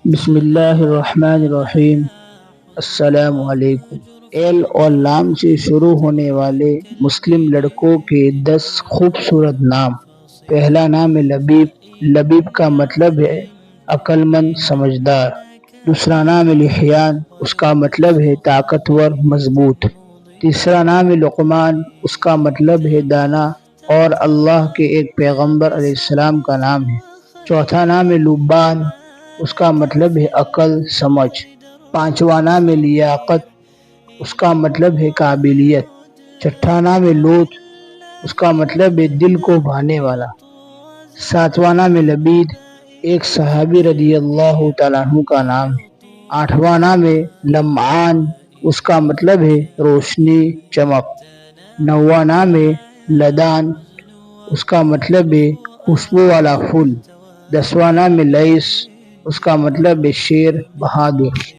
بسم اللہ الرحمن الرحیم۔ السلام علیکم۔ ایل اور لام سے شروع ہونے والے مسلم لڑکوں کے 10 خوبصورت نام۔ پہلا نام ہے لبیب۔ لبیب کا مطلب ہے عقل مند، سمجھدار۔ دوسرا نام ہے لحیان، اس کا مطلب ہے طاقتور، مضبوط۔ تیسرا نام ہے لقمان، اس کا مطلب ہے دانا اور اللہ کے ایک پیغمبر علیہ السلام کا نام ہے۔ چوتھا نام ہے لبان، اس کا مطلب ہے عقل، سمجھ۔ پانچواں نام ہے لیاقت، اس کا مطلب ہے قابلیت۔ چھٹا نام ہے لوط، اس کا مطلب ہے دل کو بھانے والا۔ ساتواں نام ہے لبید، ایک صحابی رضی اللہ تعالیٰ عنہ کا نام ہے۔ آٹھواں نام ہے لمعان، اس کا مطلب ہے روشنی، چمک۔ نواں نام ہے لدان، اس کا مطلب ہے خوشبو والا پھول۔ 10واں نام ہے لیث، اس کا مطلب ہے شیر، بہادر۔